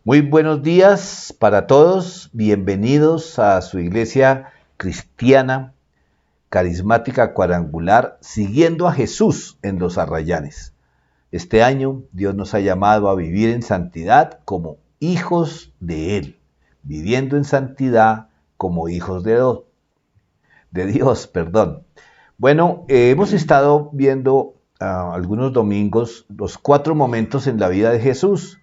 Muy buenos días para todos, bienvenidos a su iglesia cristiana, carismática, cuadrangular, siguiendo a Jesús en los Arrayanes. Este año Dios nos ha llamado a vivir en santidad como hijos de Él, viviendo en santidad como hijos de Dios, perdón. Bueno, hemos estado viendo algunos domingos los 4 momentos en la vida de Jesús.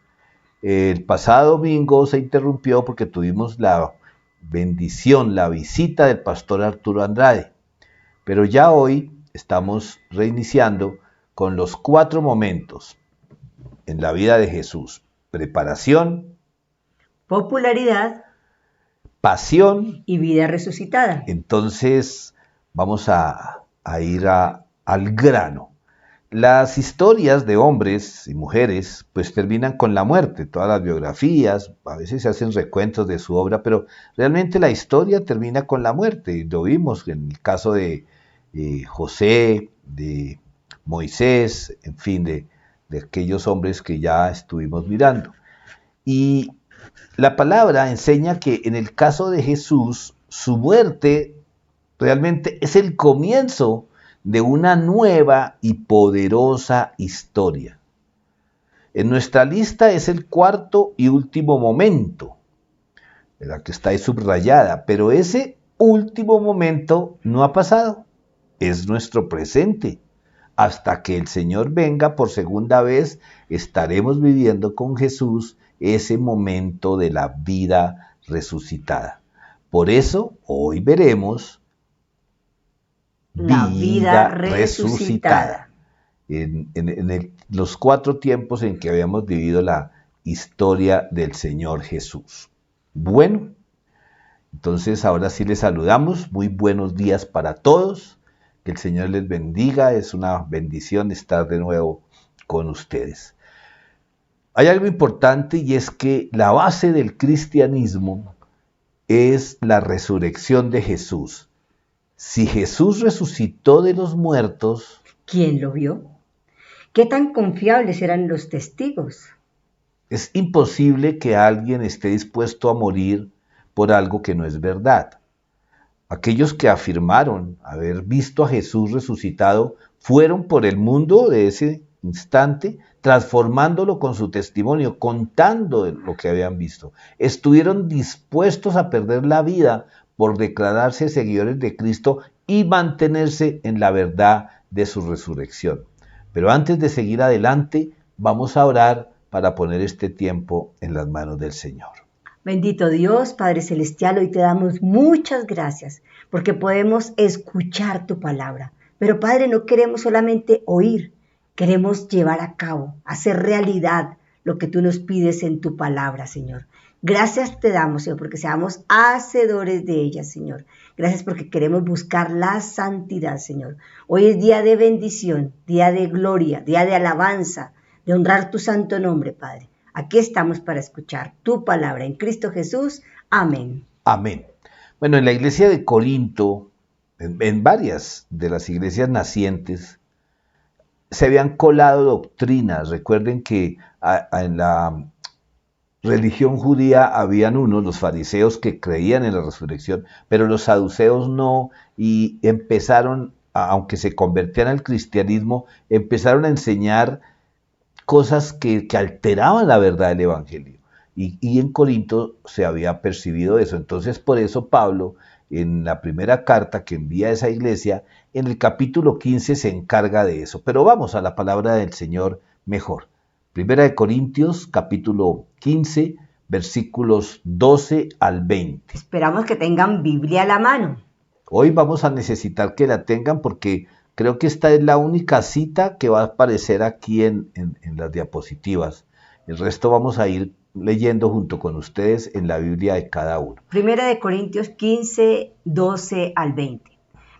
El pasado domingo se interrumpió porque tuvimos la bendición, la visita del pastor Arturo Andrade, pero ya hoy estamos reiniciando con los 4 momentos en la vida de Jesús: preparación, popularidad pasión. y vida resucitada. Entonces vamos a ir al grano. Las historias de hombres y mujeres pues terminan con la muerte. Todas las biografías, a veces se hacen recuentos de su obra, pero realmente la historia termina con la muerte. Y lo vimos en el caso de José, de Moisés, en fin, de aquellos hombres que ya estuvimos mirando. Y la palabra enseña que en el caso de Jesús, su muerte realmente es el comienzo de una nueva y poderosa historia. En nuestra lista es el 4º y último momento, la que está ahí subrayada, pero ese último momento no ha pasado, es nuestro presente. Hasta que el Señor venga por segunda vez, estaremos viviendo con Jesús ese momento de la vida resucitada. Por eso, hoy veremos La vida resucitada. En los 4 tiempos en que habíamos vivido la historia del Señor Jesús. Bueno, entonces ahora sí les saludamos. Muy buenos días para todos. Que el Señor les bendiga. Es una bendición estar de nuevo con ustedes. Hay algo importante, y es que la base del cristianismo es la resurrección de Jesús. Si Jesús resucitó de los muertos, ¿quién lo vio? ¿Qué tan confiables eran los testigos? es imposible que alguien esté dispuesto a morir por algo que no es verdad. Aquellos que afirmaron haber visto a Jesús resucitado fueron por el mundo de ese instante, transformándolo con su testimonio, contando lo que habían visto. Estuvieron dispuestos a perder la vida por declararse seguidores de Cristo y mantenerse en la verdad de su resurrección. Pero antes de seguir adelante, vamos a orar para poner este tiempo en las manos del Señor. Bendito Dios, Padre Celestial, hoy te damos muchas gracias porque podemos escuchar tu palabra. Pero Padre, no queremos solamente oír, queremos llevar a cabo, hacer realidad lo que tú nos pides en tu palabra, Señor. Gracias te damos, Señor, porque seamos hacedores de ella, Señor. Gracias porque queremos buscar la santidad, Señor. Hoy es día de bendición, día de gloria, día de alabanza, de honrar tu santo nombre, Padre. Aquí estamos para escuchar tu palabra en Cristo Jesús. Amén. Amén. Bueno, en la iglesia de Corinto, en varias de las iglesias nacientes, se habían colado doctrinas. Recuerden que en la religión judía habían unos, los fariseos, que creían en la resurrección, pero los saduceos no, y empezaron, aunque se convertían al cristianismo, empezaron a enseñar cosas que alteraban la verdad del Evangelio. Y en Corinto se había percibido eso. Entonces, por eso Pablo, en la primera carta que envía a esa iglesia, en el capítulo 15 se encarga de eso. Pero vamos a la palabra del Señor mejor. Primera de Corintios, capítulo 15, versículos 12 al 20. Esperamos que tengan Biblia a la mano. Hoy vamos a necesitar que la tengan porque creo que esta es la única cita que va a aparecer aquí en las diapositivas. El resto vamos a ir leyendo junto con ustedes en la Biblia de cada uno. Primera de Corintios 15, 12 al 20.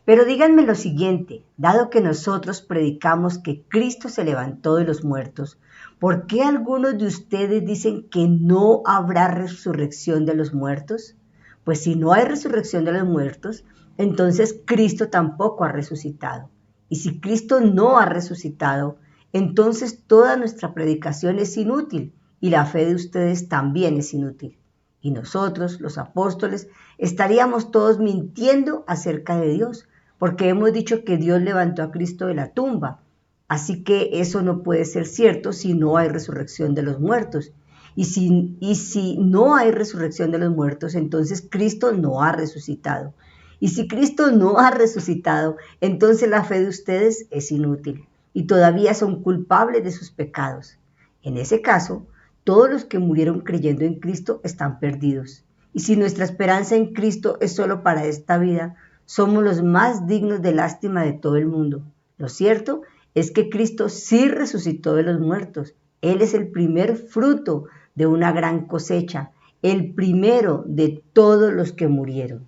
Pero díganme lo siguiente, dado que nosotros predicamos que Cristo se levantó de los muertos, ¿por qué algunos de ustedes dicen que no habrá resurrección de los muertos? Pues si no hay resurrección de los muertos, entonces Cristo tampoco ha resucitado. Y si Cristo no ha resucitado, entonces toda nuestra predicación es inútil y la fe de ustedes también es inútil. Y nosotros, los apóstoles, estaríamos todos mintiendo acerca de Dios, porque hemos dicho que Dios levantó a Cristo de la tumba. Así que eso no puede ser cierto si no hay resurrección de los muertos. Y si no hay resurrección de los muertos, entonces Cristo no ha resucitado. Y si Cristo no ha resucitado, entonces la fe de ustedes es inútil y todavía son culpables de sus pecados. En ese caso, todos los que murieron creyendo en Cristo están perdidos. Y si nuestra esperanza en Cristo es solo para esta vida, somos los más dignos de lástima de todo el mundo. Lo cierto es que Cristo sí resucitó de los muertos. Él es el primer fruto de una gran cosecha, el primero de todos los que murieron.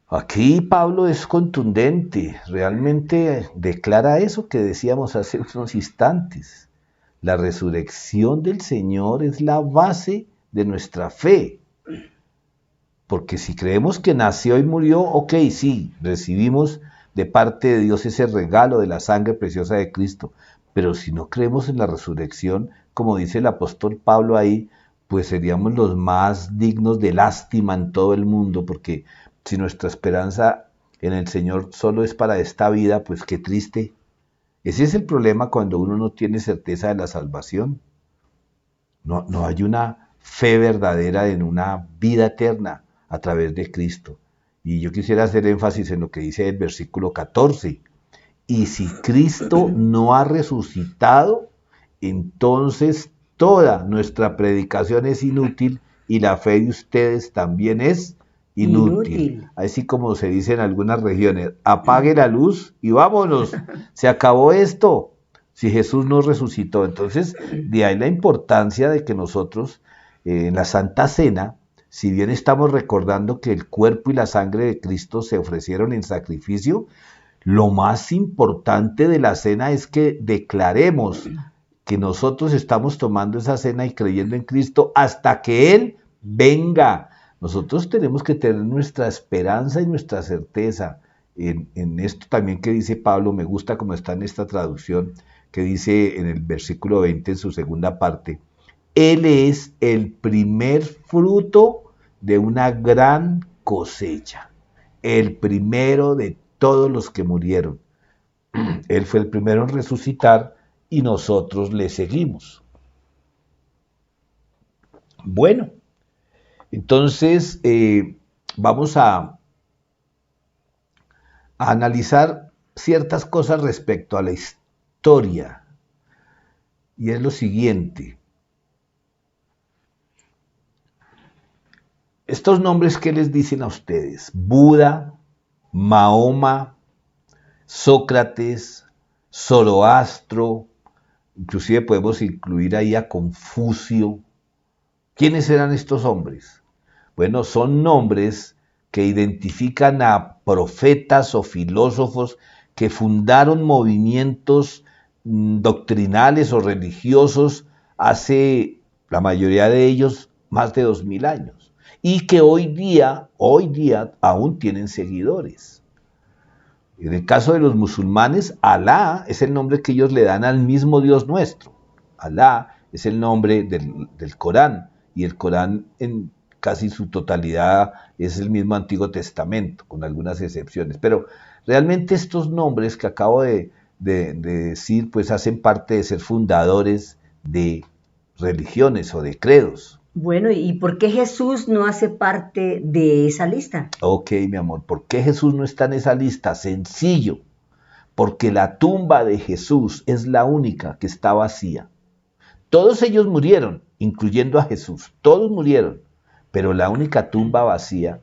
Aquí Pablo es contundente, realmente declara eso que decíamos hace unos instantes. La resurrección del Señor es la base de nuestra fe. Porque si creemos que nació y murió, ok, sí, recibimos de parte de Dios ese regalo de la sangre preciosa de Cristo. Pero si no creemos en la resurrección, como dice el apóstol Pablo ahí, pues seríamos los más dignos de lástima en todo el mundo, porque si nuestra esperanza en el Señor solo es para esta vida, pues qué triste. Ese es el problema cuando uno no tiene certeza de la salvación. No hay una fe verdadera en una vida eterna a través de Cristo. Y yo quisiera hacer énfasis en lo que dice el versículo 14. Y si Cristo no ha resucitado, entonces toda nuestra predicación es inútil y la fe de ustedes también es inútil. Así como se dice en algunas regiones, apague la luz y vámonos, se acabó esto, si Jesús no resucitó. Entonces, de ahí la importancia de que nosotros en la Santa Cena, si bien estamos recordando que el cuerpo y la sangre de Cristo se ofrecieron en sacrificio, lo más importante de la cena es que declaremos que nosotros estamos tomando esa cena y creyendo en Cristo hasta que Él venga. Nosotros tenemos que tener nuestra esperanza y nuestra certeza en esto también que dice Pablo. Me gusta como está en esta traducción, que dice en el versículo 20 en su segunda parte, Él es el primer fruto de una gran cosecha, el primero de todos los que murieron. Él fue el primero en resucitar y nosotros le seguimos. Bueno, entonces vamos a analizar ciertas cosas respecto a la historia. Y es lo siguiente. Estos nombres, ¿qué les dicen a ustedes? Buda, Mahoma, Sócrates, Zoroastro, inclusive podemos incluir ahí a Confucio. ¿Quiénes eran estos hombres? Bueno, son nombres que identifican a profetas o filósofos que fundaron movimientos doctrinales o religiosos hace, la mayoría de ellos, más de 2000 años, y que hoy día aún tienen seguidores. En el caso de los musulmanes, Alá es el nombre que ellos le dan al mismo Dios nuestro. Alá es el nombre del Corán, y el Corán en casi su totalidad es el mismo Antiguo Testamento, con algunas excepciones. Pero realmente estos nombres que acabo de decir, pues hacen parte de ser fundadores de religiones o de credos. Bueno, ¿y por qué Jesús no hace parte de esa lista? Ok, mi amor, ¿por qué Jesús no está en esa lista? Sencillo, porque la tumba de Jesús es la única que está vacía. Todos ellos murieron, incluyendo a Jesús, todos murieron, pero la única tumba vacía,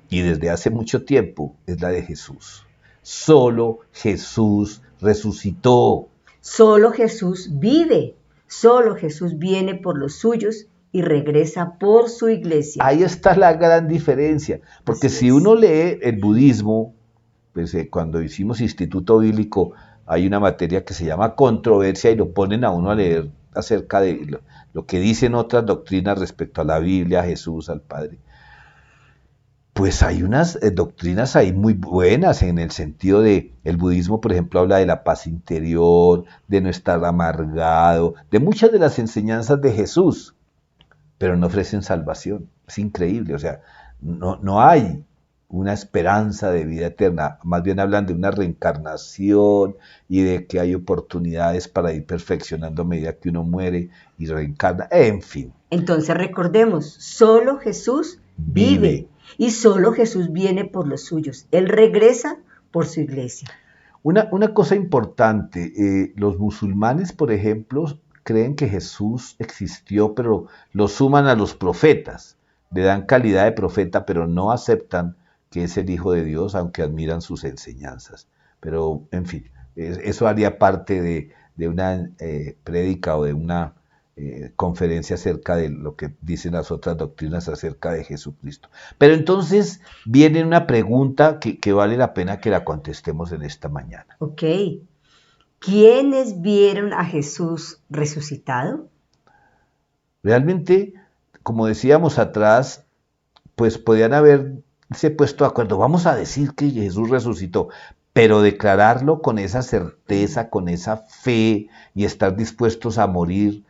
y desde hace mucho tiempo, es la de Jesús. Solo Jesús resucitó. Solo Jesús vive, solo Jesús viene por los suyos y regresa por su iglesia. Ahí está la gran diferencia, porque si uno lee el budismo, pues cuando hicimos Instituto Bíblico, hay una materia que se llama controversia y lo ponen a uno a leer acerca de lo que dicen otras doctrinas respecto a la Biblia, a Jesús, al Padre. Pues hay unas doctrinas ahí muy buenas en el sentido de el budismo, por ejemplo, habla de la paz interior, de no estar amargado, de muchas de las enseñanzas de Jesús, pero no ofrecen salvación. Es increíble, o sea, no hay una esperanza de vida eterna, más bien hablan de una reencarnación y de que hay oportunidades para ir perfeccionando a medida que uno muere y reencarna, en fin. Entonces recordemos, solo Jesús vive y solo Jesús viene por los suyos. Él regresa por su iglesia. Una cosa importante, los musulmanes, por ejemplo, creen que Jesús existió, pero lo suman a los profetas, le dan calidad de profeta, pero no aceptan que es el Hijo de Dios, aunque admiran sus enseñanzas. Pero, en fin, eso haría parte de una prédica o de una conferencia acerca de lo que dicen las otras doctrinas acerca de Jesucristo. Pero entonces viene una pregunta que vale la pena que la contestemos en esta mañana. Ok. ¿Quiénes vieron a Jesús resucitado? Realmente, como decíamos atrás, pues podían haberse puesto de acuerdo, vamos a decir que Jesús resucitó, pero declararlo con esa certeza, con esa fe y estar dispuestos a morir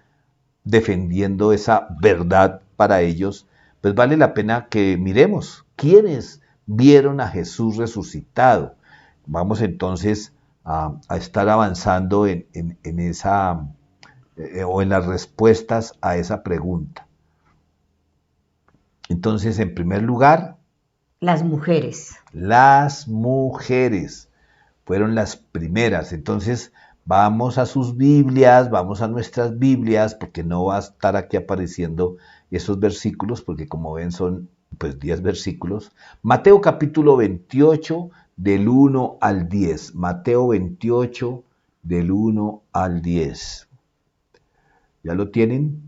defendiendo esa verdad para ellos, pues vale la pena que miremos quiénes vieron a Jesús resucitado. Vamos entonces a estar avanzando en esa o en las respuestas a esa pregunta. Entonces, en primer lugar, las mujeres. Las mujeres fueron las primeras. Entonces, vamos a sus Biblias, vamos a nuestras Biblias, porque no va a estar aquí apareciendo esos versículos, porque como ven son pues 10 versículos. Mateo capítulo 28, del 1 al 10. Mateo 28, del 1 al 10. ¿Ya lo tienen?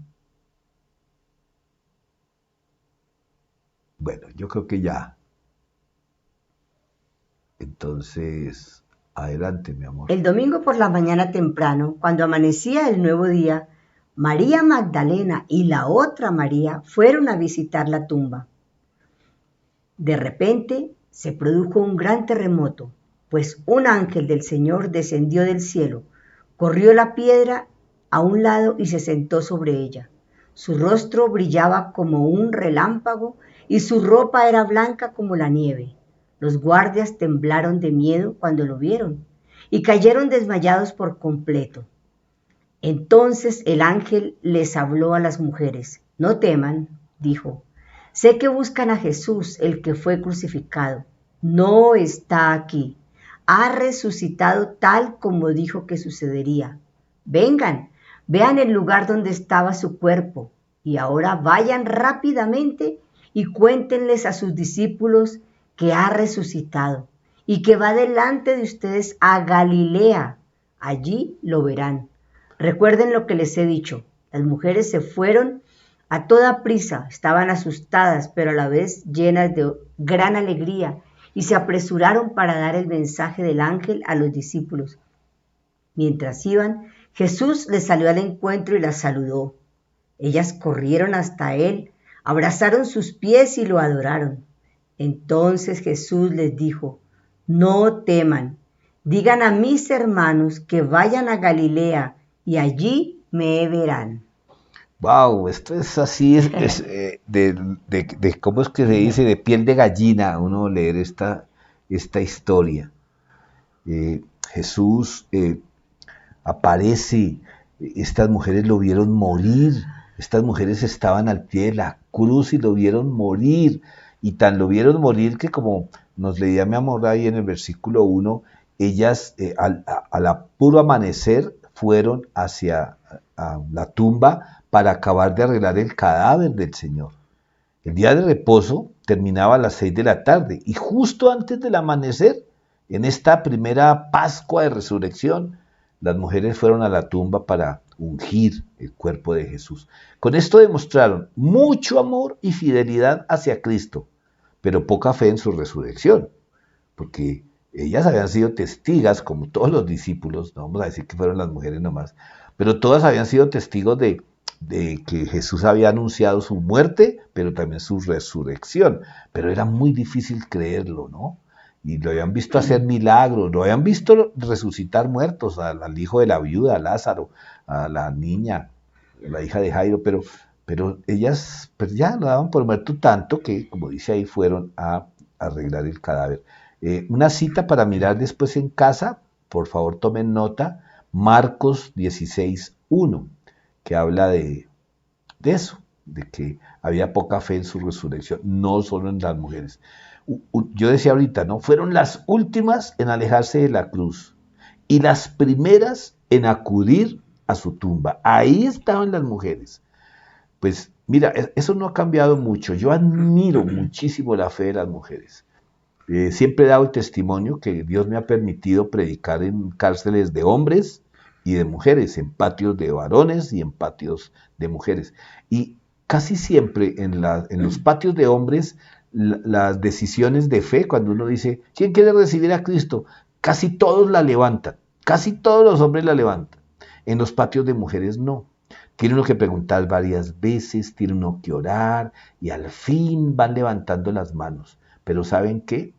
Bueno, yo creo que ya. Entonces, adelante, mi amor. El domingo por la mañana temprano, cuando amanecía el nuevo día, María Magdalena y la otra María fueron a visitar la tumba. De repente se produjo un gran terremoto, pues un ángel del Señor descendió del cielo, corrió la piedra a un lado y se sentó sobre ella. Su rostro brillaba como un relámpago y su ropa era blanca como la nieve. Los guardias temblaron de miedo cuando lo vieron y cayeron desmayados por completo. Entonces el ángel les habló a las mujeres. No teman, dijo. Sé que buscan a Jesús, el que fue crucificado. No está aquí. Ha resucitado tal como dijo que sucedería. Vengan, vean el lugar donde estaba su cuerpo y ahora vayan rápidamente y cuéntenles a sus discípulos que ha resucitado y que va delante de ustedes a Galilea. Allí lo verán. Recuerden lo que les he dicho. Las mujeres se fueron a toda prisa, estaban asustadas, pero a la vez llenas de gran alegría, y se apresuraron para dar el mensaje del ángel a los discípulos. Mientras iban, Jesús les salió al encuentro y las saludó. Ellas corrieron hasta él, abrazaron sus pies y lo adoraron. Entonces Jesús les dijo, no teman, digan a mis hermanos que vayan a Galilea y allí me verán. Wow, esto es así, de cómo es que se dice, de piel de gallina, uno leer esta historia. Jesús aparece, estas mujeres lo vieron morir, estas mujeres estaban al pie de la cruz y lo vieron morir, y tan lo vieron morir que como nos leía mi amor ahí en el versículo 1, ellas al puro amanecer fueron hacia la tumba para acabar de arreglar el cadáver del Señor. El día de reposo terminaba a las 6 de la tarde y justo antes del amanecer, en esta primera Pascua de Resurrección, las mujeres fueron a la tumba para ungir el cuerpo de Jesús. Con esto demostraron mucho amor y fidelidad hacia Cristo, pero poca fe en su resurrección, porque ellas habían sido testigas, como todos los discípulos, no vamos a decir que fueron las mujeres nomás, pero todas habían sido testigos de de que Jesús había anunciado su muerte, pero también su resurrección. Pero era muy difícil creerlo, ¿no? Y lo habían visto hacer milagros, lo habían visto resucitar muertos, al hijo de la viuda, a Lázaro, a la niña, la hija de Jairo, pero ellas pues ya lo daban por muerto tanto que, como dice ahí, fueron a arreglar el cadáver. Una cita para mirar después en casa, por favor tomen nota, Marcos 16:1, que habla de eso, de que había poca fe en su resurrección, no solo en las mujeres. Yo decía ahorita, ¿no? Fueron las últimas en alejarse de la cruz y las primeras en acudir a su tumba. Ahí estaban las mujeres. Pues mira, eso no ha cambiado mucho. Yo admiro muchísimo la fe de las mujeres. Siempre he dado el testimonio que Dios me ha permitido predicar en cárceles de hombres y de mujeres, en patios de varones y en patios de mujeres. Y casi siempre en los patios de hombres, las decisiones de fe, cuando uno dice, ¿quién quiere recibir a Cristo? Casi todos la levantan, casi todos los hombres la levantan. En los patios de mujeres no. Tiene uno que preguntar varias veces, tiene uno que orar y al fin van levantando las manos. Pero ¿saben qué?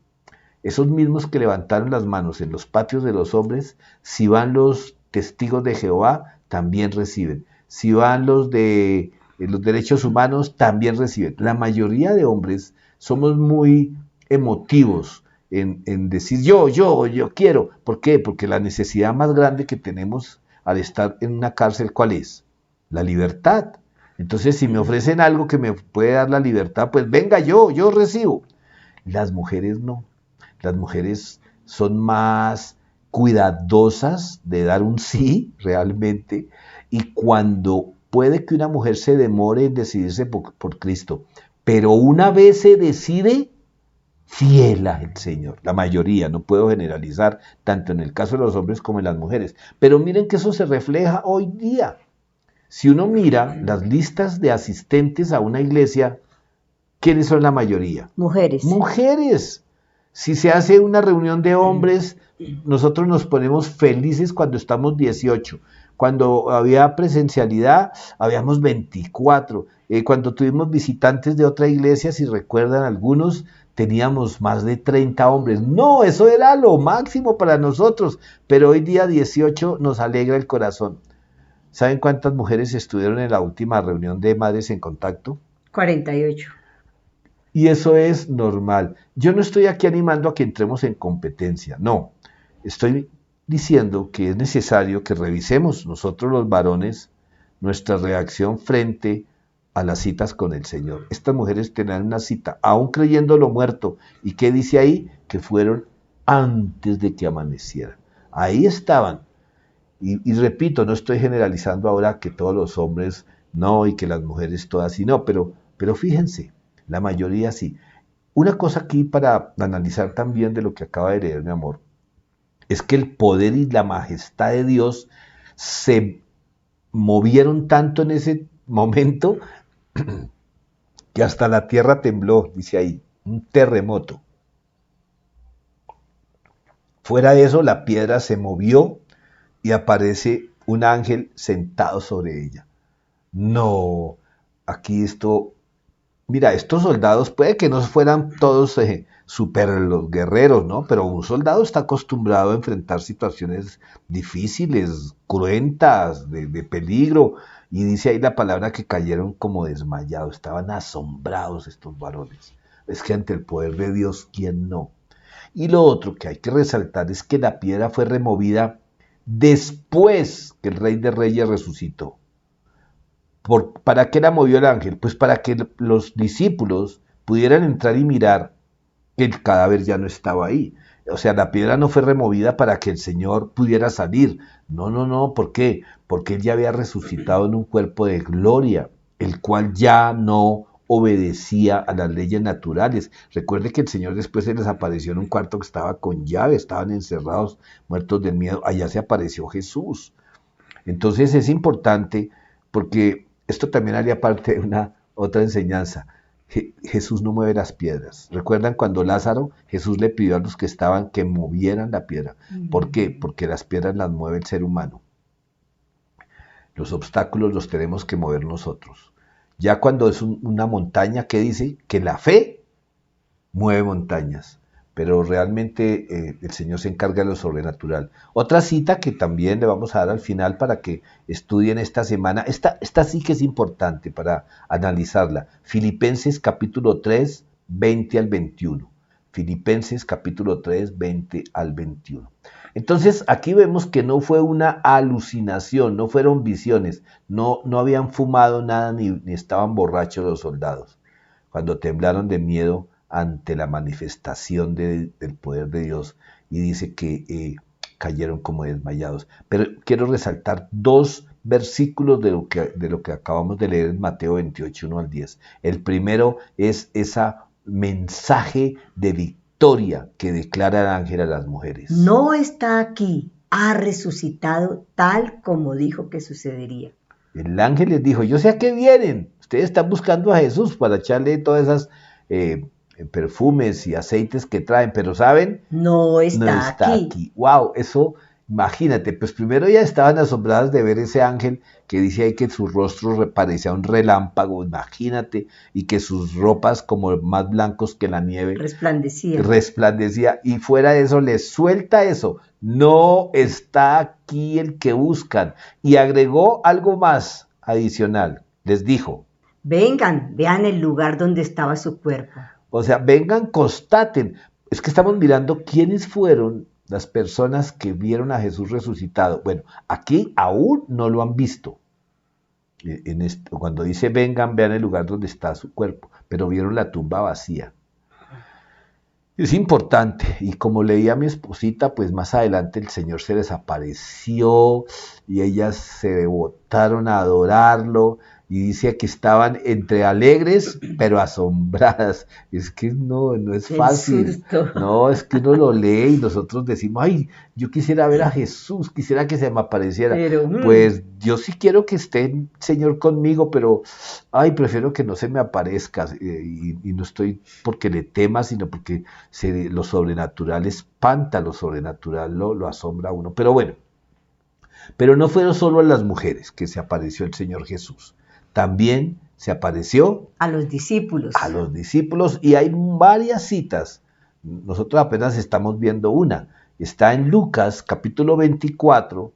Esos mismos que levantaron las manos en los patios de los hombres, si van los testigos de Jehová, también reciben. Si van los de los derechos humanos, también reciben. La mayoría de hombres somos muy emotivos en decir yo quiero. ¿Por qué? Porque la necesidad más grande que tenemos al estar en una cárcel, ¿cuál es? La libertad. Entonces, si me ofrecen algo que me puede dar la libertad, pues venga, yo recibo. Las mujeres no. Las mujeres son más cuidadosas de dar un sí realmente, y cuando puede que una mujer se demore en decidirse por Cristo, pero una vez se decide, fiel al Señor. La mayoría, no puedo generalizar, tanto en el caso de los hombres como en las mujeres. Pero miren que eso se refleja hoy día. Si uno mira las listas de asistentes a una iglesia, ¿quiénes son la mayoría? Mujeres. Mujeres. Si se hace una reunión de hombres, nosotros nos ponemos felices cuando estamos 18. Cuando había presencialidad, habíamos 24. Cuando tuvimos visitantes de otra iglesia, si recuerdan algunos, teníamos más de 30 hombres. No, eso era lo máximo para nosotros, pero hoy día 18 nos alegra el corazón. ¿Saben cuántas mujeres estuvieron en la última reunión de Madres en Contacto? 48. Y eso es normal. Yo no estoy aquí animando a que entremos en competencia, no. Estoy diciendo que es necesario que revisemos nosotros los varones nuestra reacción frente a las citas con el Señor. Estas mujeres tenían una cita, aún creyendo lo muerto. ¿Y qué dice ahí? Que fueron antes de que amaneciera. Ahí estaban. Y repito, no estoy generalizando ahora que todos los hombres no y que las mujeres todas sí, no, pero fíjense. La mayoría sí. Una cosa aquí para analizar también de lo que acaba de leer mi amor, es que el poder y la majestad de Dios se movieron tanto en ese momento que hasta la tierra tembló, dice ahí, un terremoto. Fuera de eso, la piedra se movió y aparece un ángel sentado sobre ella. No, aquí esto... Mira, estos soldados puede que no fueran todos super los guerreros, ¿no? Pero un soldado está acostumbrado a enfrentar situaciones difíciles, cruentas, de peligro. Y dice ahí la palabra que cayeron como desmayados, estaban asombrados estos varones. Es que ante el poder de Dios, ¿quién no? Y lo otro que hay que resaltar es que la piedra fue removida después que el Rey de Reyes resucitó. ¿Para qué la movió el ángel? Pues para que los discípulos pudieran entrar y mirar que el cadáver ya no estaba ahí. O sea, la piedra no fue removida para que el Señor pudiera salir. No. ¿Por qué? Porque Él ya había resucitado en un cuerpo de gloria, el cual ya no obedecía a las leyes naturales. Recuerde que el Señor después se les apareció en un cuarto que estaba con llave, estaban encerrados, muertos del miedo. Allá se apareció Jesús. Entonces es importante porque esto también haría parte de una otra enseñanza. Jesús no mueve las piedras. ¿Recuerdan cuando Lázaro, Jesús le pidió a los que estaban que movieran la piedra? ¿Por qué? Porque las piedras las mueve el ser humano. Los obstáculos los tenemos que mover nosotros. Ya cuando es una montaña, ¿qué dice? Que la fe mueve montañas, pero realmente el Señor se encarga de lo sobrenatural. Otra cita que también le vamos a dar al final para que estudien esta semana, esta sí que es importante para analizarla. Filipenses capítulo 3, 20 al 21. Filipenses capítulo 3, 20 al 21. Entonces aquí vemos que no fue una alucinación, no fueron visiones, no habían fumado nada ni estaban borrachos los soldados cuando temblaron de miedo ante la manifestación del poder de Dios, y dice que cayeron como desmayados. Pero quiero resaltar dos versículos de lo que acabamos de leer en Mateo 28, 1 al 10. El primero es ese mensaje de victoria que declara el ángel a las mujeres. No está aquí, ha resucitado tal como dijo que sucedería. El ángel les dijo, yo sé a qué vienen, ustedes están buscando a Jesús para echarle todas esas perfumes y aceites que traen, pero ¿saben? No está, No está aquí. Wow, eso, imagínate, pues primero ya estaban asombradas de ver ese ángel que dice ahí que su rostro parecía un relámpago, imagínate, y que sus ropas como más blancos que la nieve resplandecía, y fuera de eso les suelta eso, no está aquí el que buscan, y agregó algo más adicional, les dijo, vengan, vean el lugar donde estaba su cuerpo. O sea, vengan, constaten. Es que estamos mirando quiénes fueron las personas que vieron a Jesús resucitado. Bueno, aquí aún no lo han visto. Cuando dice vengan, vean el lugar donde está su cuerpo, pero vieron la tumba vacía. Es importante, y como leía mi esposita, pues más adelante el Señor se les apareció y ellas se devotaron a adorarlo, y dice que estaban entre alegres pero asombradas. Es que no es fácil. No, es que uno lo lee y nosotros decimos, ay, yo quisiera ver a Jesús, quisiera que se me apareciera. Pues yo sí quiero que esté Señor conmigo, pero ay, prefiero que no se me aparezca, y no estoy porque le tema, sino porque lo sobrenatural espanta, lo sobrenatural lo asombra a uno. Pero bueno, pero no fueron solo a las mujeres que se apareció el Señor Jesús. También se apareció a los discípulos. A los discípulos, y hay varias citas. Nosotros apenas estamos viendo una. Está en Lucas capítulo 24,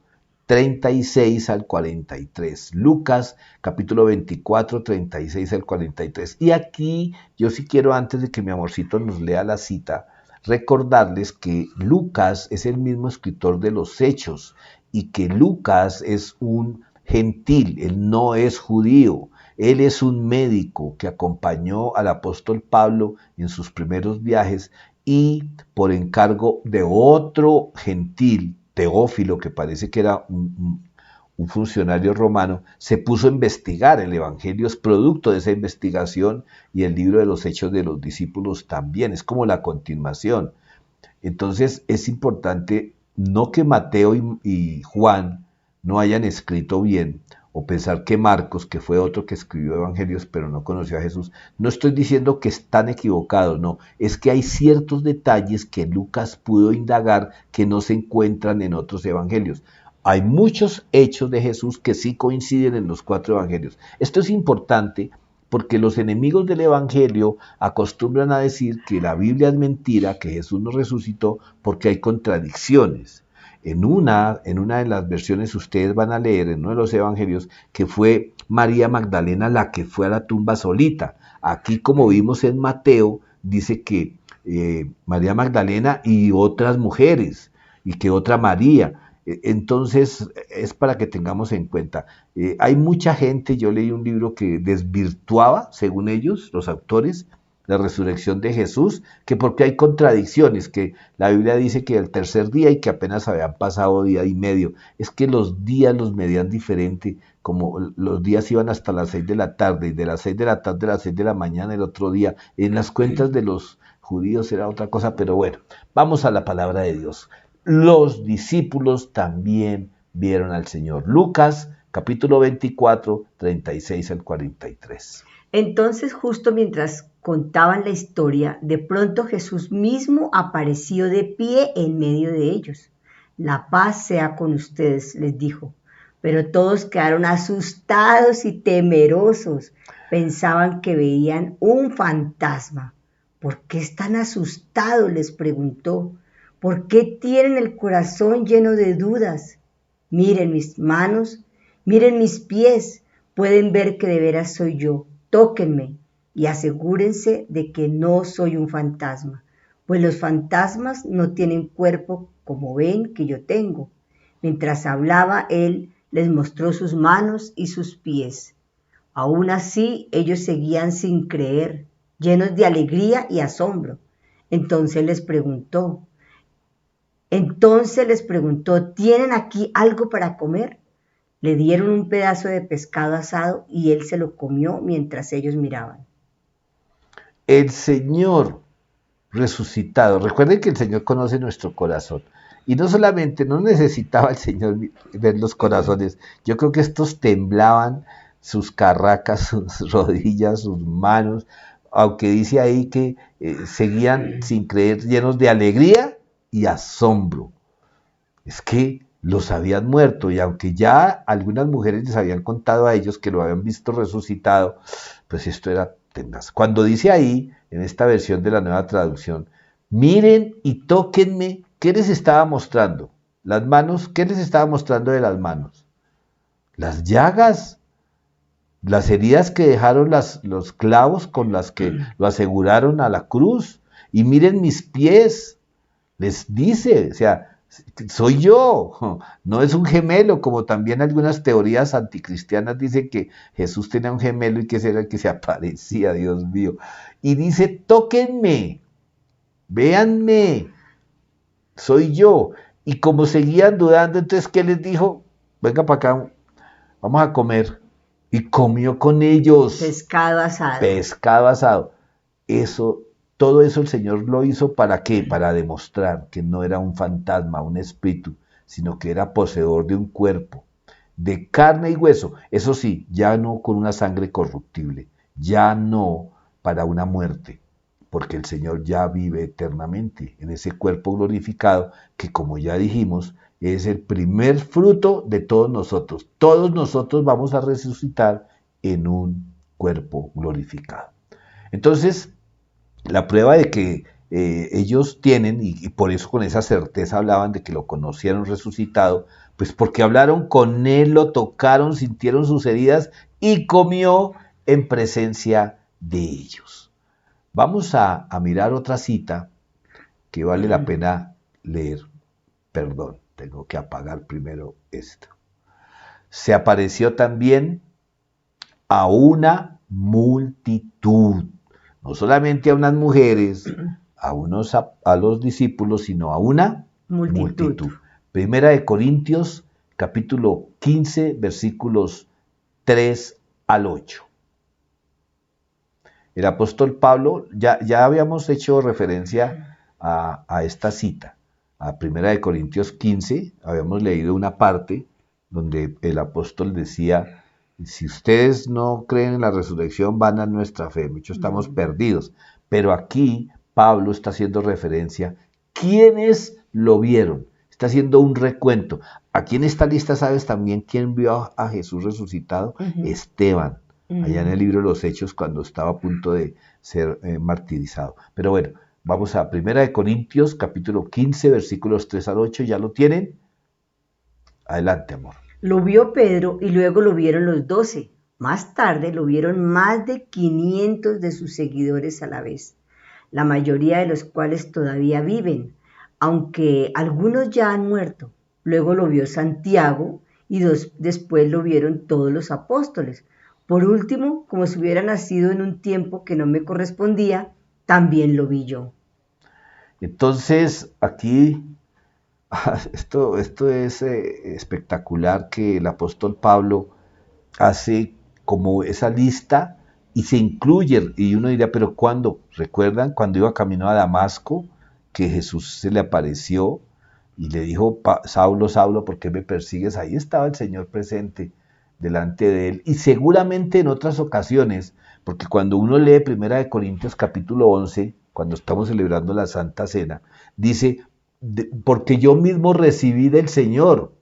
36 al 43. Lucas capítulo 24, 36 al 43. Y aquí yo sí quiero, antes de que mi amorcito nos lea la cita, recordarles que Lucas es el mismo escritor de los Hechos y que Lucas es un gentil, él no es judío, él es un médico que acompañó al apóstol Pablo en sus primeros viajes y por encargo de otro gentil, Teófilo, que parece que era un funcionario romano, se puso a investigar. El Evangelio es producto de esa investigación y el libro de los Hechos de los Discípulos también, es como la continuación. Entonces es importante no que Mateo y Juan no hayan escrito bien, o pensar que Marcos, que fue otro que escribió evangelios pero no conoció a Jesús. No estoy diciendo que están equivocados, no, es que hay ciertos detalles que Lucas pudo indagar que no se encuentran en otros evangelios. Hay muchos hechos de Jesús que sí coinciden en los 4 evangelios. Esto es importante porque los enemigos del evangelio acostumbran a decir que la Biblia es mentira, que Jesús no resucitó porque hay contradicciones. En una de las versiones ustedes van a leer en uno de los evangelios que fue María Magdalena la que fue a la tumba solita. Aquí, como vimos en Mateo, dice que María Magdalena y otras mujeres, y que otra María. Entonces es para que tengamos en cuenta. Hay mucha gente, yo leí un libro que desvirtuaba, según ellos, los autores, la resurrección de Jesús, que porque hay contradicciones, que la Biblia dice que el tercer día y que apenas habían pasado día y medio. Es que los días los medían diferente, como los días iban hasta las 6 de la tarde, y de las 6 de la tarde a las 6 de la mañana el otro día. En las cuentas de los judíos era otra cosa, pero bueno, vamos a la palabra de Dios. Los discípulos también vieron al Señor. Lucas capítulo 24, 36 al 43. Entonces, justo mientras contaban la historia, de pronto Jesús mismo apareció de pie en medio de ellos. La paz sea con ustedes, les dijo. pero todos quedaron asustados y temerosos. Pensaban que veían un fantasma. ¿Por qué están asustados?, les preguntó. ¿Por qué tienen el corazón lleno de dudas? Miren mis manos, miren mis pies, pueden ver que de veras soy yo. Tóquenme y asegúrense de que no soy un fantasma, pues los fantasmas no tienen cuerpo como ven que yo tengo. Mientras hablaba, él les mostró sus manos y sus pies. Aún así, ellos seguían sin creer, llenos de alegría y asombro. Entonces les preguntó, ¿tienen aquí algo para comer? Le dieron un pedazo de pescado asado y él se lo comió mientras ellos miraban. El Señor resucitado. Recuerden que el Señor conoce nuestro corazón. Y no solamente, no necesitaba el Señor ver los corazones. Yo creo que estos temblaban, sus carracas, sus rodillas, sus manos, aunque dice ahí que seguían sin creer, llenos de alegría y asombro. Es que los habían muerto, y aunque ya algunas mujeres les habían contado a ellos que lo habían visto resucitado, pues esto era tenaz. Cuando dice ahí, en esta versión de la Nueva Traducción, miren y tóquenme, ¿qué les estaba mostrando? Las manos, ¿qué les estaba mostrando de las manos? Las llagas, las heridas que dejaron los clavos con las que lo aseguraron a la cruz. Y miren mis pies, les dice, o sea, soy yo, no es un gemelo, como también algunas teorías anticristianas dicen que Jesús tenía un gemelo y que ese era el que se aparecía, Dios mío. Y dice, tóquenme, véanme, soy yo. Y como seguían dudando, entonces, ¿qué les dijo? Venga para acá, vamos a comer. Y comió con ellos. Pescado asado. Pescado asado. Eso, todo eso el Señor lo hizo ¿para qué? Para demostrar que no era un fantasma, un espíritu, sino que era poseedor de un cuerpo, de carne y hueso. Eso sí, ya no con una sangre corruptible, ya no para una muerte, porque el Señor ya vive eternamente en ese cuerpo glorificado que, como ya dijimos, es el primer fruto de todos nosotros. Todos nosotros vamos a resucitar en un cuerpo glorificado. Entonces, la prueba de que ellos tienen, y por eso con esa certeza hablaban de que lo conocieron resucitado, pues porque hablaron con él, lo tocaron, sintieron sus heridas y comió en presencia de ellos. Vamos a mirar otra cita que vale la pena leer. Perdón, tengo que apagar primero esto. Se apareció también a una multitud, no solamente a unas mujeres, a los discípulos, sino a una multitud. Primera de Corintios, capítulo 15, versículos 3 al 8. El apóstol Pablo, ya habíamos hecho referencia a esta cita, a Primera de Corintios 15, habíamos leído una parte donde el apóstol decía, si ustedes no creen en la resurrección, van a nuestra fe, muchos estamos perdidos. Pero aquí Pablo está haciendo referencia, ¿quiénes lo vieron? Está haciendo un recuento. Aquí en esta lista, ¿sabes también quién vio a Jesús resucitado? Esteban, allá en el libro de los Hechos, cuando estaba a punto de ser martirizado. Pero bueno, vamos a 1 Corintios, capítulo 15, versículos 3 al 8, ¿ya lo tienen? Adelante, amor. Lo vio Pedro y luego lo vieron los 12. Más tarde lo vieron más de 500 de sus seguidores a la vez, la mayoría de los cuales todavía viven, aunque algunos ya han muerto. Luego lo vio Santiago y después lo vieron todos los apóstoles. Por último, como si hubiera nacido en un tiempo que no me correspondía, también lo vi yo. Entonces, aquí, esto es espectacular, que el apóstol Pablo hace como esa lista y se incluye, y uno diría, pero ¿cuándo? ¿Recuerdan cuando iba camino a Damasco, que Jesús se le apareció y le dijo, Saulo, Saulo, ¿por qué me persigues? Ahí estaba el Señor presente delante de él, y seguramente en otras ocasiones, porque cuando uno lee 1 Corintios capítulo 11, cuando estamos celebrando la Santa Cena, dice, porque yo mismo recibí del Señor.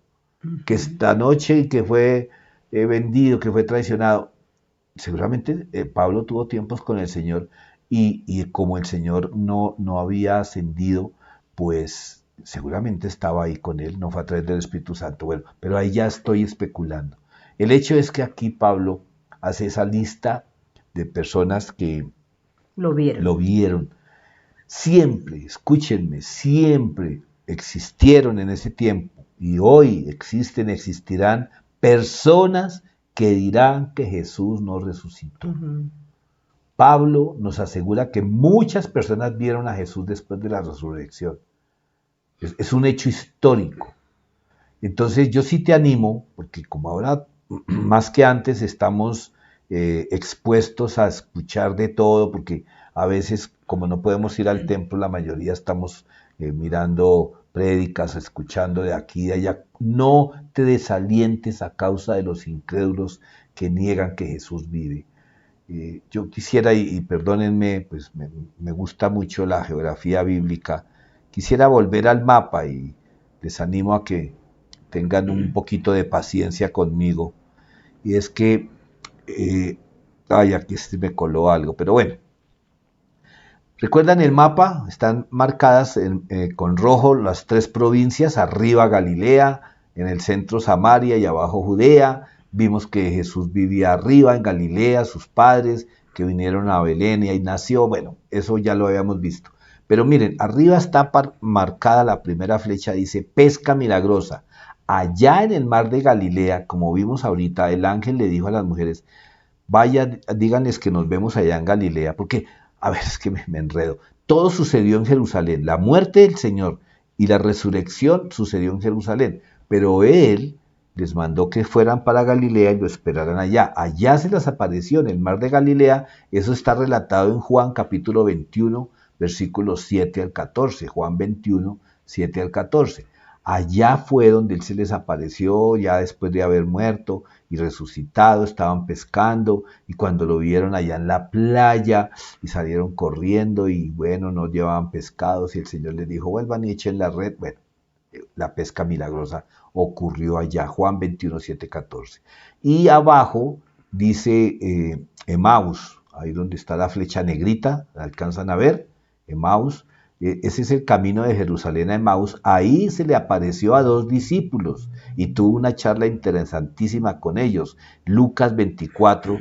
que esta noche y que fue vendido, que fue traicionado. Seguramente Pablo tuvo tiempos con el Señor y como el Señor no había ascendido, pues seguramente estaba ahí con él, no fue a través del Espíritu Santo. Bueno, pero ahí ya estoy especulando. El hecho es que aquí Pablo hace esa lista de personas que Lo vieron. lo vieron. Siempre, escúchenme, siempre existieron en ese tiempo y hoy existen, existirán personas que dirán que Jesús no resucitó. Pablo nos asegura que muchas personas vieron a Jesús después de la resurrección. Es un hecho histórico. Entonces yo sí te animo, porque como ahora más que antes estamos expuestos a escuchar de todo, porque a veces como no podemos ir al templo, la mayoría estamos mirando prédicas, escuchando de aquí y de allá. No te desalientes a causa de los incrédulos que niegan que Jesús vive. Yo quisiera, y perdónenme, pues me gusta mucho la geografía bíblica, quisiera volver al mapa y les animo a que tengan un poquito de paciencia conmigo. Y es que, aquí me coló algo, pero bueno. ¿Recuerdan el mapa? Están marcadas con rojo las 3 provincias, arriba Galilea, en el centro Samaria y abajo Judea. Vimos que Jesús vivía arriba en Galilea, sus padres que vinieron a Belén y ahí nació. Bueno, eso ya lo habíamos visto. Pero miren, arriba está marcada la primera flecha, dice pesca milagrosa. Allá en el mar de Galilea, como vimos ahorita, el ángel le dijo a las mujeres, vaya, díganles que nos vemos allá en Galilea, porque, a ver, es que me enredo. Todo sucedió en Jerusalén. La muerte del Señor y la resurrección sucedió en Jerusalén. Pero Él les mandó que fueran para Galilea y lo esperaran allá. Allá se les apareció en el mar de Galilea. Eso está relatado en Juan capítulo 21, versículos 7 al 14. Juan 21, 7 al 14. Allá fue donde Él se les apareció ya después de haber muerto y resucitado, estaban pescando y cuando lo vieron allá en la playa y salieron corriendo y bueno, no llevaban pescados y el Señor les dijo, vuelvan y echen la red. Bueno, la pesca milagrosa ocurrió allá, Juan 21, 7, 14. Y abajo dice Emaús, ahí donde está la flecha negrita, ¿la alcanzan a ver? Emaús. Ese es el camino de Jerusalén a Emaús. Ahí se le apareció a 2 discípulos y tuvo una charla interesantísima con ellos. Lucas 24,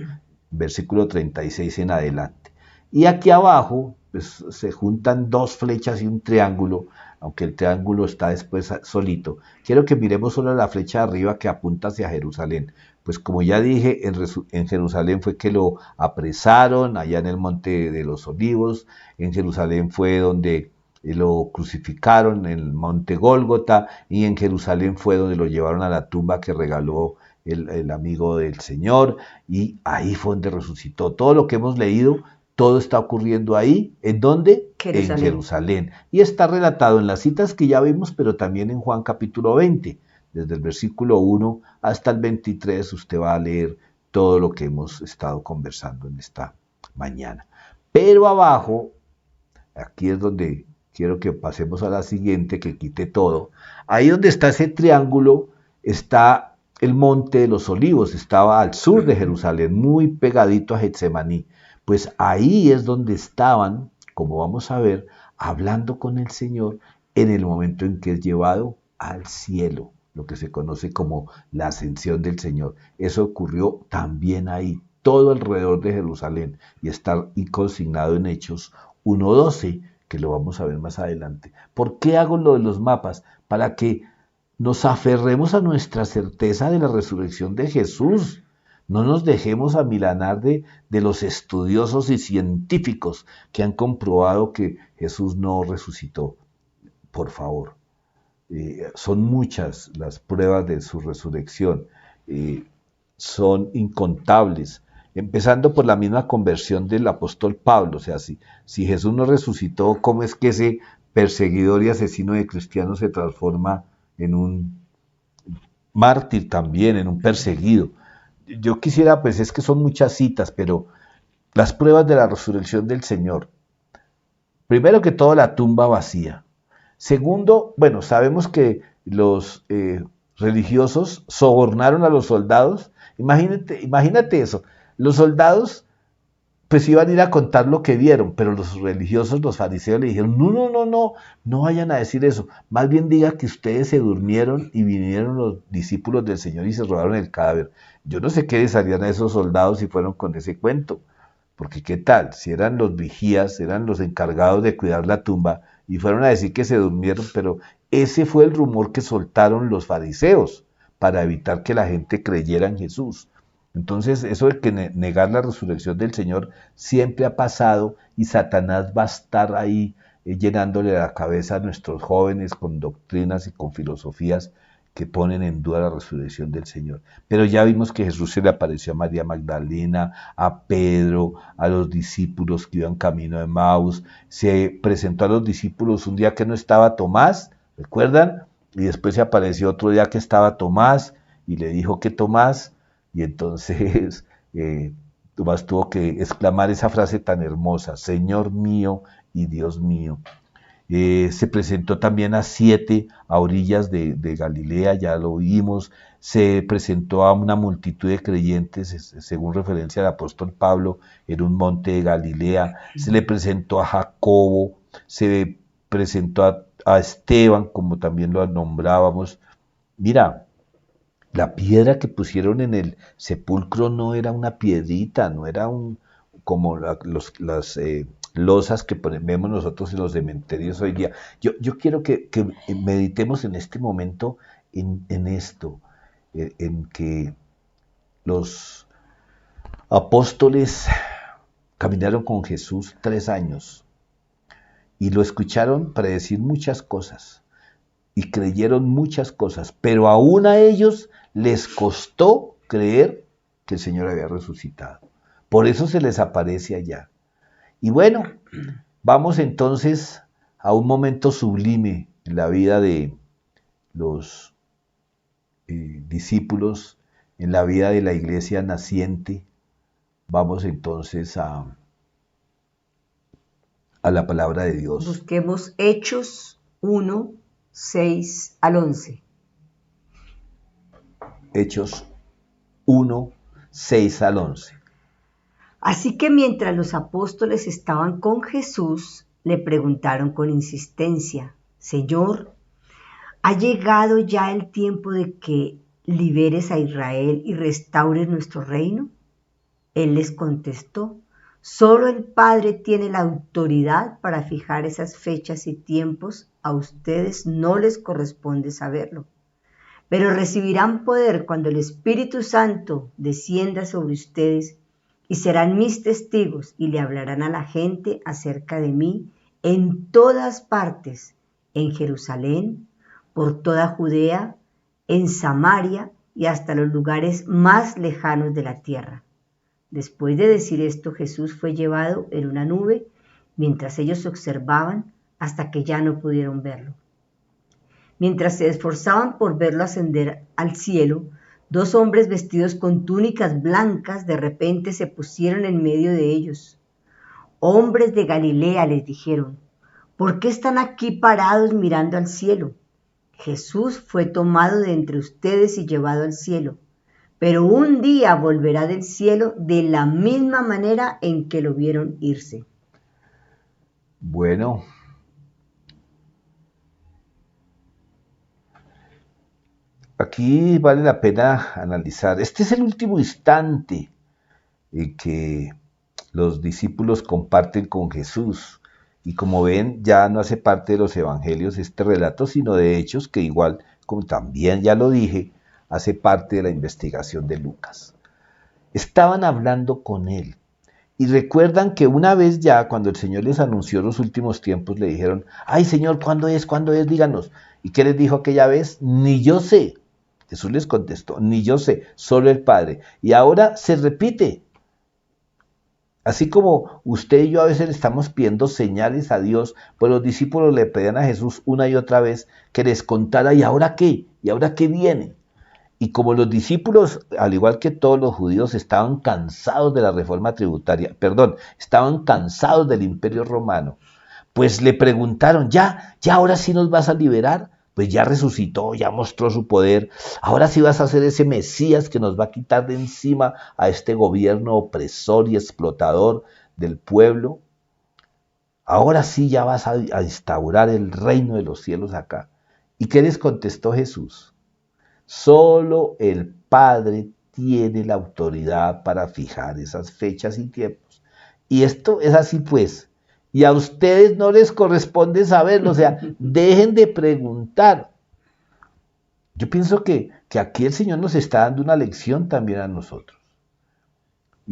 versículo 36 en adelante. Y aquí abajo pues, se juntan 2 flechas y un triángulo, aunque el triángulo está después solito. Quiero que miremos solo la flecha de arriba que apunta hacia Jerusalén. Pues como ya dije, en Jerusalén fue que lo apresaron, allá en el Monte de los Olivos. En Jerusalén fue donde lo crucificaron, en el Monte Gólgota, y en Jerusalén fue donde lo llevaron a la tumba que regaló el amigo del Señor, y ahí fue donde resucitó. Todo lo que hemos leído, todo está ocurriendo ahí. ¿En dónde? Jerusalén. En Jerusalén. Y está relatado en las citas que ya vimos, pero también en Juan capítulo 20. Desde el versículo 1 hasta el 23 usted va a leer todo lo que hemos estado conversando en esta mañana. Pero abajo, aquí es donde quiero que pasemos a la siguiente, que quite todo. Ahí donde está ese triángulo está el Monte de los Olivos, estaba al sur de Jerusalén, muy pegadito a Getsemaní. Pues ahí es donde estaban, como vamos a ver, hablando con el Señor en el momento en que es llevado al cielo, lo que se conoce como la ascensión del Señor. Eso ocurrió también ahí, todo alrededor de Jerusalén, y está consignado en Hechos 1:12, que lo vamos a ver más adelante. ¿Por qué hago lo de los mapas? Para que nos aferremos a nuestra certeza de la resurrección de Jesús. No nos dejemos amilanar de los estudiosos y científicos que han comprobado que Jesús no resucitó. Por favor. Son muchas las pruebas de su resurrección. Son incontables. Empezando por la misma conversión del apóstol Pablo. O sea, si Jesús no resucitó, ¿cómo es que ese perseguidor y asesino de cristianos se transforma en un mártir también, en un perseguido? Yo quisiera, pues es que son muchas citas, pero las pruebas de la resurrección del Señor. Primero que todo, la tumba vacía. Segundo, bueno, sabemos que los religiosos sobornaron a los soldados. Imagínate eso. Los soldados pues iban a ir a contar lo que vieron, pero los religiosos, los fariseos le dijeron, no vayan a decir eso, más bien diga que ustedes se durmieron y vinieron los discípulos del Señor y se robaron el cadáver. Yo no sé qué les harían a esos soldados si fueron con ese cuento, porque qué tal, si eran los vigías, eran los encargados de cuidar la tumba y fueron a decir que se durmieron, pero ese fue el rumor que soltaron los fariseos para evitar que la gente creyera en Jesús. Entonces, eso de que negar la resurrección del Señor siempre ha pasado y Satanás va a estar ahí llenándole la cabeza a nuestros jóvenes con doctrinas y con filosofías que ponen en duda la resurrección del Señor. Pero ya vimos que Jesús se le apareció a María Magdalena, a Pedro, a los discípulos que iban camino de Emaús, se presentó a los discípulos un día que no estaba Tomás, ¿recuerdan? Y después se apareció otro día que estaba Tomás y le dijo que Tomás. Y entonces Tomás tuvo que exclamar esa frase tan hermosa, Señor mío y Dios mío. Se presentó también a 7 a orillas de Galilea, ya lo vimos. Se presentó a una multitud de creyentes, según referencia al apóstol Pablo, en un monte de Galilea. Se le presentó a Jacobo, se presentó a Esteban, como también lo nombrábamos. Mira, la piedra que pusieron en el sepulcro no era una piedrita, no era como las losas que vemos nosotros en los cementerios hoy día. Yo quiero que meditemos en este momento en esto, en que los apóstoles caminaron con Jesús 3 años y lo escucharon predecir muchas cosas y creyeron muchas cosas, pero aún a ellos les costó creer que el Señor había resucitado. Por eso se les aparece allá. Y bueno, vamos entonces a un momento sublime en la vida de los discípulos, en la vida de la iglesia naciente. Vamos entonces a la palabra de Dios. Busquemos Hechos 1, 6 al 11. Hechos 1, 6 al 11. Así que mientras los apóstoles estaban con Jesús, le preguntaron con insistencia, Señor, ¿ha llegado ya el tiempo de que liberes a Israel y restaures nuestro reino? Él les contestó, solo el Padre tiene la autoridad para fijar esas fechas y tiempos, a ustedes no les corresponde saberlo. Pero recibirán poder cuando el Espíritu Santo descienda sobre ustedes y serán mis testigos y le hablarán a la gente acerca de mí en todas partes, en Jerusalén, por toda Judea, en Samaria y hasta los lugares más lejanos de la tierra. Después de decir esto, Jesús fue llevado en una nube mientras ellos observaban hasta que ya no pudieron verlo. Mientras se esforzaban por verlo ascender al cielo, 2 hombres vestidos con túnicas blancas de repente se pusieron en medio de ellos. Hombres de Galilea, les dijeron, ¿por qué están aquí parados mirando al cielo? Jesús fue tomado de entre ustedes y llevado al cielo, pero un día volverá del cielo de la misma manera en que lo vieron irse. Bueno, aquí vale la pena analizar. Este es el último instante en que los discípulos comparten con Jesús. Y como ven, ya no hace parte de los evangelios este relato, sino de Hechos, que igual, como también ya lo dije, hace parte de la investigación de Lucas. Estaban hablando con él. Y recuerdan que una vez ya, cuando el Señor les anunció los últimos tiempos, le dijeron, ay Señor, ¿cuándo es? ¿Cuándo es? Díganos. ¿Y qué les dijo aquella vez? Ni yo sé. Jesús les contestó, ni yo sé, solo el Padre. Y ahora se repite. Así como usted y yo a veces le estamos pidiendo señales a Dios, pues los discípulos le pedían a Jesús una y otra vez que les contara, ¿y ahora qué? ¿Y ahora qué viene? Y como los discípulos, al igual que todos los judíos, estaban cansados de la reforma tributaria, estaban cansados del imperio romano, pues le preguntaron, ¿ya ahora sí nos vas a liberar? pues ya resucitó, ya mostró su poder. Ahora sí vas a ser ese Mesías que nos va a quitar de encima a este gobierno opresor y explotador del pueblo. Ahora sí ya vas a instaurar el reino de los cielos acá. ¿Y qué les contestó Jesús? Solo el Padre tiene la autoridad para fijar esas fechas y tiempos. Y esto es así pues. Y a ustedes no les corresponde saberlo. O sea, dejen de preguntar. Yo pienso que aquí el Señor nos está dando una lección también a nosotros.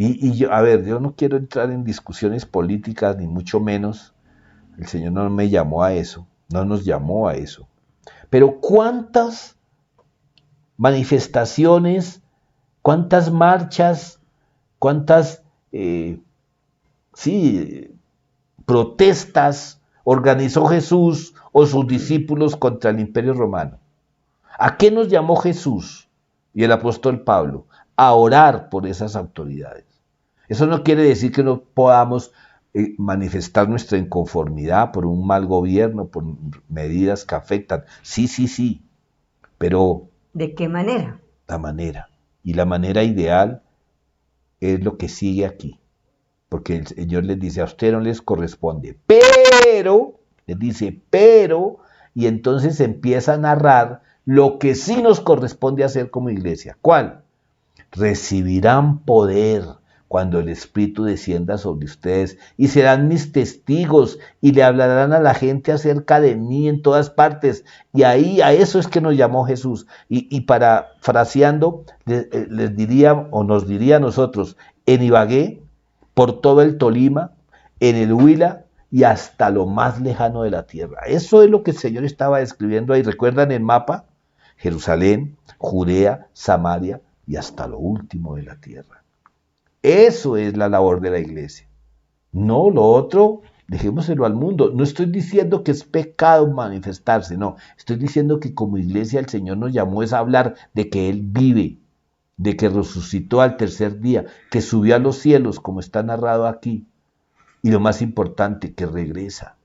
Y yo, a ver, yo no quiero entrar en discusiones políticas, ni mucho menos. El Señor no me llamó a eso, no nos llamó a eso. Pero ¿cuántas manifestaciones, cuántas marchas, cuántas protestas organizó Jesús o sus discípulos contra el Imperio Romano? ¿A qué nos llamó Jesús y el apóstol Pablo? A orar por esas autoridades. Eso no quiere decir que no podamos manifestar nuestra inconformidad por un mal gobierno, por medidas que afectan. Sí, pero ¿de qué manera? La manera. Y la manera ideal es lo que sigue aquí. Porque el Señor les dice, a usted no les corresponde. Pero, les dice, pero, y entonces empieza a narrar lo que sí nos corresponde hacer como iglesia. ¿Cuál? Recibirán poder cuando el Espíritu descienda sobre ustedes y serán mis testigos y le hablarán a la gente acerca de mí en todas partes. Y ahí a eso es que nos llamó Jesús. Y parafraseando, les diría o nos diría a nosotros, en Ibagué, por todo el Tolima, en el Huila y hasta lo más lejano de la tierra. Eso es lo que el Señor estaba describiendo ahí. ¿Recuerdan el mapa? Jerusalén, Judea, Samaria y hasta lo último de la tierra. Eso es la labor de la iglesia. No, lo otro, dejémoselo al mundo. No estoy diciendo que es pecado manifestarse, no. Estoy diciendo que como iglesia el Señor nos llamó es a hablar de que Él vive, de que resucitó al tercer día, que subió a los cielos, como está narrado aquí. Y lo más importante, que regresa.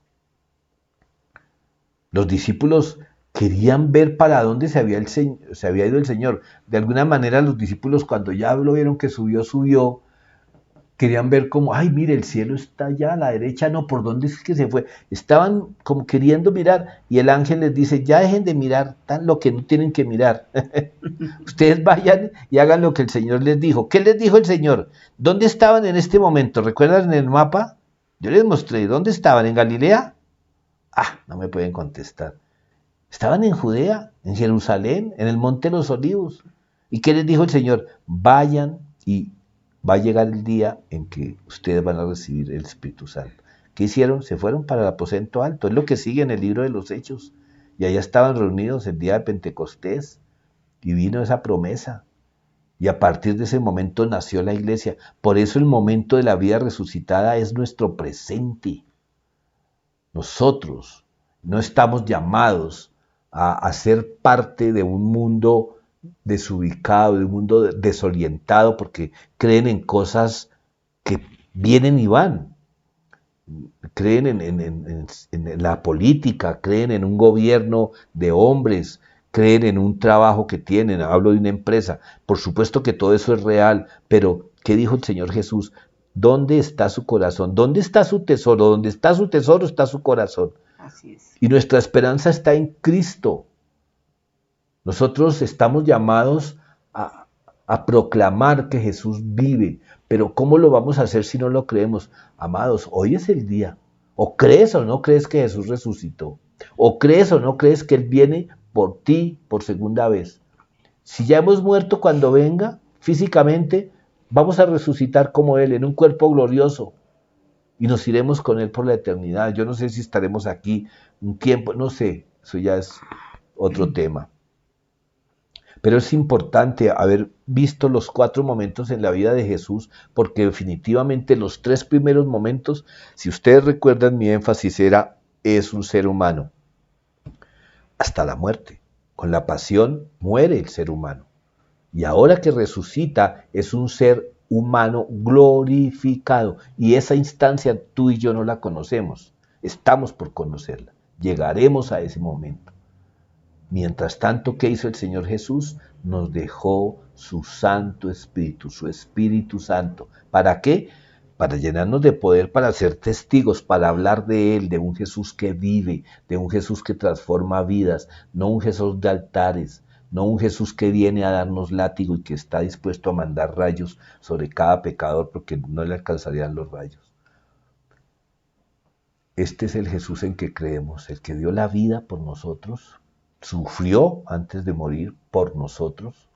Los discípulos querían ver para dónde se había ido el Señor. De alguna manera los discípulos cuando ya lo vieron que subió, querían ver como, ay, mire, el cielo está allá a la derecha, no, ¿por dónde es que se fue? Estaban como queriendo mirar y el ángel les dice, ya dejen de mirar tan lo que no tienen que mirar. Ustedes vayan y hagan lo que el Señor les dijo. ¿Qué les dijo el Señor? ¿Dónde estaban en este momento? ¿Recuerdan en el mapa? Yo les mostré, ¿dónde estaban? ¿En Galilea? Ah, no me pueden contestar. Estaban en Judea, en Jerusalén, en el Monte de los Olivos. ¿Y qué les dijo el Señor? Vayan y va a llegar el día en que ustedes van a recibir el Espíritu Santo. ¿Qué hicieron? Se fueron para el aposento alto. Es lo que sigue en el libro de los Hechos. Y allá estaban reunidos el día de Pentecostés. Y vino esa promesa. Y a partir de ese momento nació la iglesia. Por eso el momento de la vida resucitada es nuestro presente. Nosotros no estamos llamados a ser parte de un mundo desubicado, de un mundo desorientado, porque creen en cosas que vienen y van. Creen en la política, creen en un gobierno de hombres, creen en un trabajo que tienen, hablo de una empresa. Por supuesto que todo eso es real, pero ¿qué dijo el Señor Jesús? ¿Dónde está su corazón? ¿Dónde está su tesoro? ¿Dónde está su tesoro está su corazón? Así es. Y nuestra esperanza está en Cristo. Nosotros estamos llamados a proclamar que Jesús vive, pero ¿cómo lo vamos a hacer si no lo creemos? Amados, hoy es el día. O crees o no crees que Jesús resucitó. O crees o no crees que Él viene por ti por segunda vez. Si ya hemos muerto cuando venga físicamente, vamos a resucitar como Él en un cuerpo glorioso. Y nos iremos con Él por la eternidad. Yo no sé si estaremos aquí un tiempo, no sé, eso ya es otro tema. Pero es importante haber visto los 4 momentos en la vida de Jesús, porque definitivamente los 3 primeros momentos, si ustedes recuerdan, mi énfasis era, es un ser humano. Hasta la muerte. Con la pasión muere el ser humano. Y ahora que resucita, es un ser humano glorificado. Y esa instancia tú y yo no la conocemos. Estamos por conocerla. Llegaremos a ese momento. Mientras tanto, ¿qué hizo el Señor Jesús? Nos dejó su Santo Espíritu, su Espíritu Santo. ¿Para qué? Para llenarnos de poder, para ser testigos, para hablar de Él, de un Jesús que vive, de un Jesús que transforma vidas, no un Jesús de altares, no un Jesús que viene a darnos látigo y que está dispuesto a mandar rayos sobre cada pecador porque no le alcanzarían los rayos. Este es el Jesús en que creemos, el que dio la vida por nosotros, sufrió antes de morir por nosotros,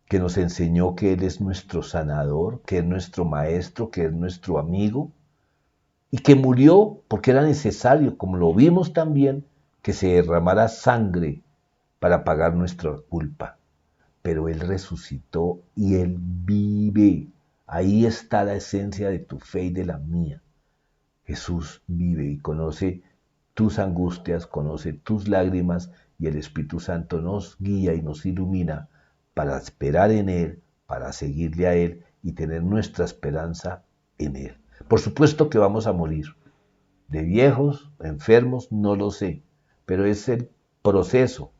que nos enseñó que Él es nuestro sanador, que es nuestro maestro, que es nuestro amigo, y que murió porque era necesario, como lo vimos también, que se derramara sangre para pagar nuestra culpa. Pero Él resucitó y Él vive. Ahí está la esencia de tu fe y de la mía. Jesús vive y conoce tus angustias, conoce tus lágrimas y el Espíritu Santo nos guía y nos ilumina para esperar en Él, para seguirle a Él y tener nuestra esperanza en Él. Por supuesto que vamos a morir, de viejos, enfermos, no lo sé, pero es el proceso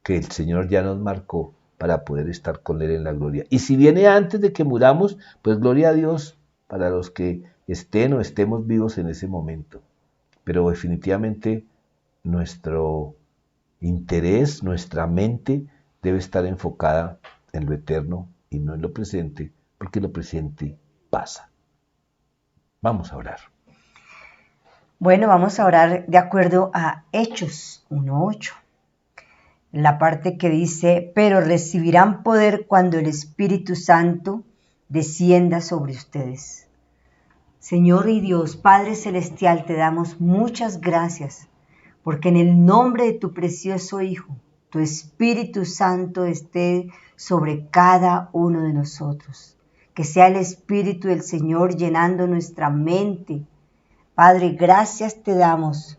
que el Señor ya nos marcó para poder estar con Él en la gloria. Y si viene antes de que muramos, pues gloria a Dios para los que estén o estemos vivos en ese momento. Pero definitivamente nuestro interés, nuestra mente debe estar enfocada en lo eterno y no en lo presente, porque lo presente pasa. Vamos a orar. Bueno, vamos a orar de acuerdo a Hechos 1:8. La parte que dice, pero recibirán poder cuando el Espíritu Santo descienda sobre ustedes. Señor y Dios, Padre Celestial, te damos muchas gracias, porque en el nombre de tu precioso Hijo, tu Espíritu Santo esté sobre cada uno de nosotros. Que sea el Espíritu del Señor llenando nuestra mente. Padre, gracias te damos,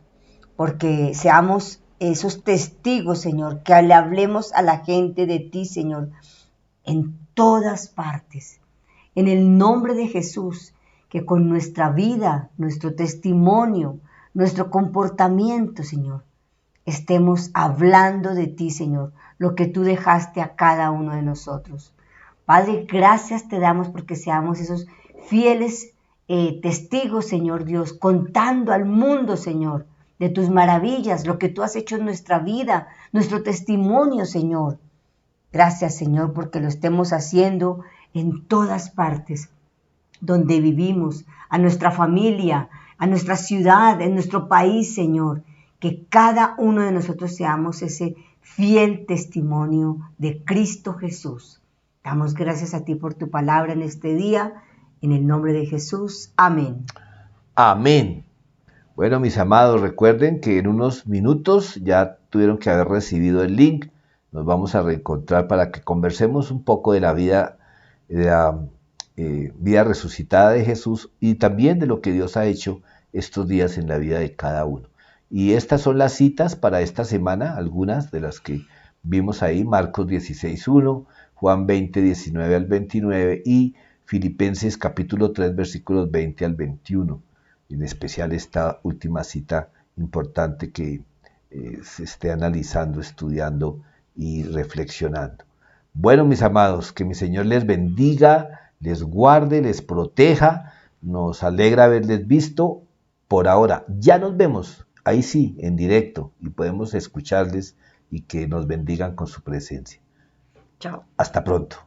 porque seamos esos testigos, Señor, que le hablemos a la gente de ti, Señor, en todas partes. En el nombre de Jesús, que con nuestra vida, nuestro testimonio, nuestro comportamiento, Señor, estemos hablando de ti, Señor, lo que tú dejaste a cada uno de nosotros. Padre, gracias te damos porque seamos esos fieles testigos, Señor Dios, contando al mundo, Señor, de tus maravillas, lo que tú has hecho en nuestra vida, nuestro testimonio, Señor. Gracias, Señor, porque lo estemos haciendo en todas partes donde vivimos, a nuestra familia, a nuestra ciudad, en nuestro país, Señor. Que cada uno de nosotros seamos ese fiel testimonio de Cristo Jesús. Damos gracias a ti por tu palabra en este día. En el nombre de Jesús. Amén. Amén. Bueno, mis amados, recuerden que en unos minutos ya tuvieron que haber recibido el link. Nos vamos a reencontrar para que conversemos un poco de la vida resucitada de Jesús y también de lo que Dios ha hecho estos días en la vida de cada uno. Y estas son las citas para esta semana, algunas de las que vimos ahí: Marcos 16:1, Juan 20:19 al 29 y Filipenses capítulo 3, versículos 20 al 21. En especial esta última cita importante que se esté analizando, estudiando y reflexionando. Bueno, mis amados, que mi Señor les bendiga, les guarde, les proteja. Nos alegra haberles visto por ahora. Ya nos vemos, ahí sí, en directo, y podemos escucharles y que nos bendigan con su presencia. Chao. Hasta pronto.